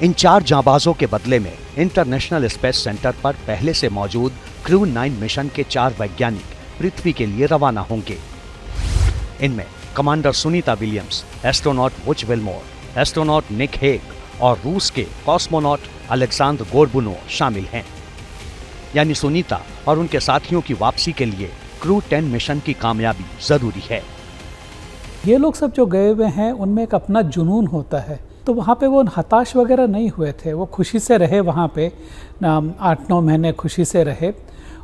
इन 4 जांबाजों के बदले में इंटरनेशनल स्पेस सेंटर पर पहले से मौजूद क्रू 9 मिशन के 4 वैज्ञानिक पृथ्वी के लिए रवाना होंगे। इनमें commander Sunita Williams, astronaut Butch Wilmore, astronaut Nick Hague और रूस के कॉस्मोनॉट अलेक्जेंडर गोर्बुनोव शामिल हैं। यानी सुनीता और उनके साथियों की वापसी के लिए क्रू 10 मिशन की कामयाबी जरूरी है। ये लोग सब जो गए हुए हैं उनमें एक अपना जुनून होता है, तो वहाँ पे वो हताश वगैरह नहीं हुए थे, वो खुशी से रहे वहाँ पे 8-9 महीने खुशी से रहे।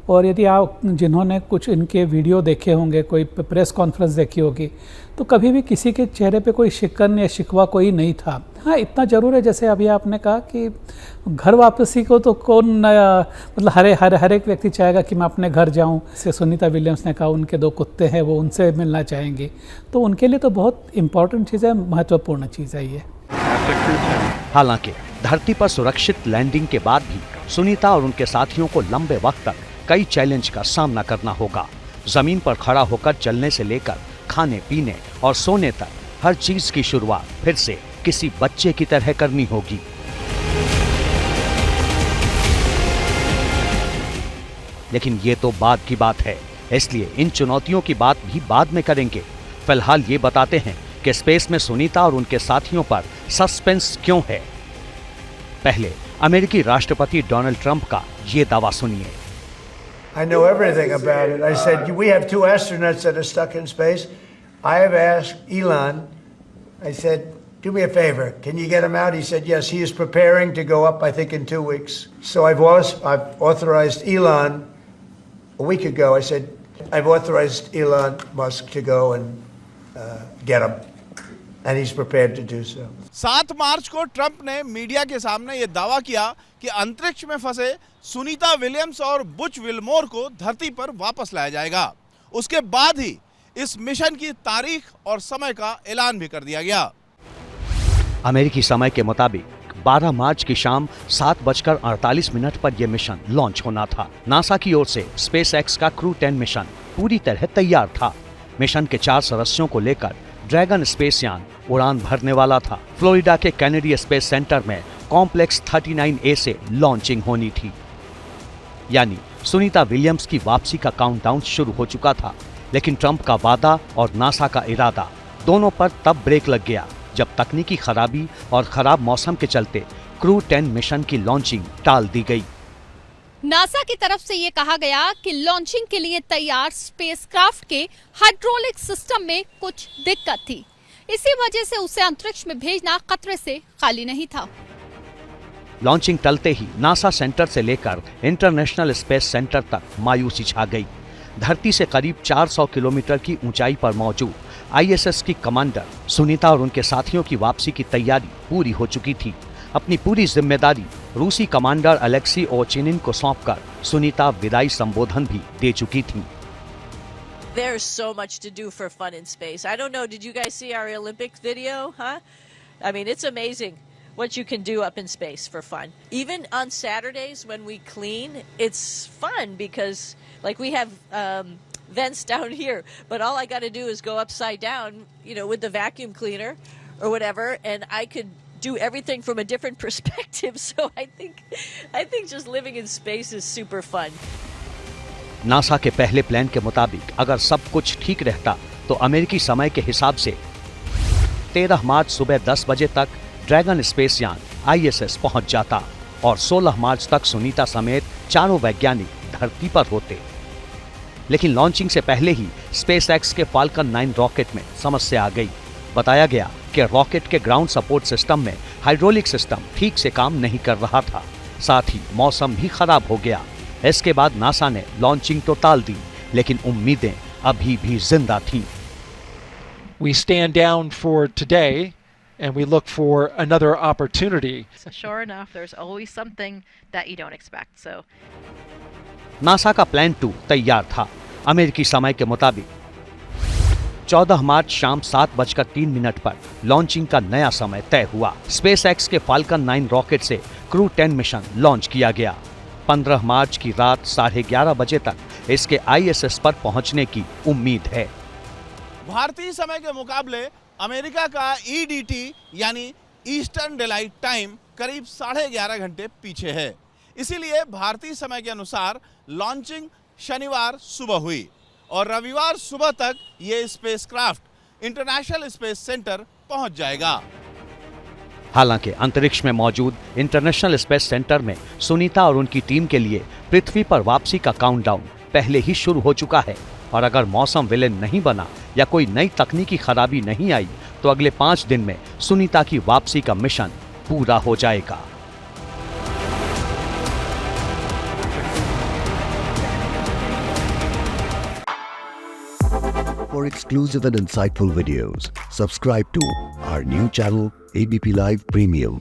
और यदि आप जिन्होंने कुछ इनके वीडियो देखे होंगे, कोई प्रेस कॉन्फ्रेंस देखी होगी, तो कभी भी किसी के चेहरे पे कोई शिकन या शिकवा कोई नहीं था। हाँ, इतना ज़रूर है, जैसे अभी आपने कहा कि घर वापसी को तो कौन मतलब हर एक व्यक्ति चाहेगा कि मैं अपने घर जाऊं। जैसे सुनीता विलियम्स ने कहा उनके 2 कुत्ते हैं, वो उनसे मिलना चाहेंगी, तो उनके लिए तो बहुत इम्पोर्टेंट चीज़ है, महत्वपूर्ण चीज़ है ये। हालांकि धरती पर सुरक्षित लैंडिंग के बाद भी सुनीता और उनके साथियों को लंबे वक्त तक कई चैलेंज का सामना करना होगा। जमीन पर खड़ा होकर चलने से लेकर खाने पीने और सोने तक हर चीज की शुरुआत फिर से किसी बच्चे की तरह करनी होगी। लेकिन ये तो बाद की बात है, इसलिए इन चुनौतियों की बात भी बाद में करेंगे। फिलहाल ये बताते हैं कि स्पेस में सुनीता और उनके साथियों पर सस्पेंस क्यों है। पहले अमेरिकी राष्ट्रपति डोनाल्ड ट्रंप का ये दावा सुनिए। I know everything about it. I said, we have 2 astronauts that are stuck in space. I have asked Elon, I said, do me a favor, can you get him out? He said, yes, he is preparing to go up, I think, in 2 weeks. So I've authorized Elon a week ago. I said, I've authorized Elon Musk to go and get him. And he's prepared to do so. 7 मार्च को Trump ने media के सामने यह दावा किया कि अंतरिक्ष में फंसे सुनीता विलियम्स और बुच विल्मोर को धरती पर वापस लाया जाएगा। उसके बाद ही इस मिशन की तारीख और समय का ऐलान भी कर दिया गया। अमेरिकी समय के मुताबिक 12 मार्च की शाम 7:48 पर यह मिशन लॉन्च होना था। नासा की ओर से स्पेसएक्स का क्रू 10 मिशन पूरी तरह तैयार था। मिशन के 4 सदस्यों को लेकर ड्रैगन स्पेस यान उड़ान भरने वाला था। फ्लोरिडा के कैनेडी स्पेस सेंटर में कॉम्प्लेक्स 39A से लॉन्चिंग होनी थी। यानी सुनीता विलियम्स की वापसी का काउंटडाउन शुरू हो चुका था। लेकिन ट्रंप का वादा और नासा का इरादा दोनों पर तब ब्रेक लग गया जब तकनीकी खराबी और खराब मौसम के चलते क्रू 10 मिशन की लॉन्चिंग टाल दी गई। नासा की तरफ से ये कहा गया कि लॉन्चिंग के लिए तैयार स्पेसक्राफ्ट के हाइड्रोलिक सिस्टम में कुछ दिक्कत थी। इसी वजह से उसे अंतरिक्ष में भेजना खतरे से खाली नहीं था। लॉन्चिंग टलते ही नासा सेंटर से लेकर इंटरनेशनल स्पेस सेंटर तक मायूसी छा गई। धरती से करीब 400 किलोमीटर की ऊंचाई पर मौजूद ISS की कमांडर सुनीता और उनके साथियों की वापसी की तैयारी पूरी हो चुकी थी। अपनी पूरी जिम्मेदारी रूसी कमांडर अलेक्सी ओचिनिन को सौंपकर सुनीता विदाई संबोधन भी दे चुकी थी। There's so much to do for fun in space. I don't know, did you guys see our Olympics video, huh? I mean, it's amazing what you can do up in space for fun. Even on Saturdays when we clean, it's fun because like we have vents down here, but all I got to do is go upside down, you know, with the vacuum cleaner or whatever, and I could do everything from a different perspective. So I think just living in space is super fun. NASA के पहले plan के मुताबिक अगर सब कुछ ठीक रहता तो अमेरिकी समय के हिसाब से 13 मार्च सुबह 10 बजे तक ड्रैगन स्पेस यान ISS पहुंच जाता और 16 मार्च तक सुनीता समेत 4 वैज्ञानिक धरती पर होते। लेकिन लॉन्चिंग से पहले ही स्पेसएक्स के फाल्कन 9 रॉकेट में समस्या आ गई। बताया गया कि रॉकेट के ग्राउंड सपोर्ट सिस्टम में हाइड्रोलिक सिस्टम ठीक से काम नहीं कर रहा था। साथ ही मौसम भी खराब हो गया। इसके बाद नासा ने लॉन्चिंग तो टाल दी, लेकिन उम्मीदें अभी भी जिंदा थीं। We stand down for today and we look for another opportunity. So sure enough, there's always something that you don't expect. So NASA का प्लान 2 तैयार था। अमेरिकी समय के मुताबिक 14 मार्च शाम 7:03 पर लॉन्चिंग का नया समय तय हुआ। स्पेसएक्स के फाल्कन 9 रॉकेट से क्रू 10 मिशन लॉन्च किया गया। 15 मार्च की रात 11:30 बजे तक इसके ISS पर पहुंचने की उम्मीद है। भारतीय समय के मुकाबले अमेरिका का EDT यानी ईस्टर्न डेलाइट टाइम करीब 11.5 घंटे पीछे है। इसीलिए भारतीय समय के अनुसार लॉन्चिंग शनिवार सुबह हुई और रविवार सुबह तक ये स्पेसक्राफ्ट इंटरनेशनल स्पेस सेंटर पहुंच जाएगा। हालांकि अंतरिक्ष में मौजूद इंटरनेशनल स्पेस सेंटर में सुनीता और उनकी टीम के लिए पृथ्वी पर वापसी का काउंटडाउन पहले ही शुरू हो चुका है और अगर मौसम विलेन नहीं बना या कोई नई तकनीकी खराबी नहीं आई तो अगले 5 दिन में सुनीता की वापसी का मिशन पूरा हो जाएगा। For exclusive and insightful videos, subscribe to our new channel ABP Live Premium.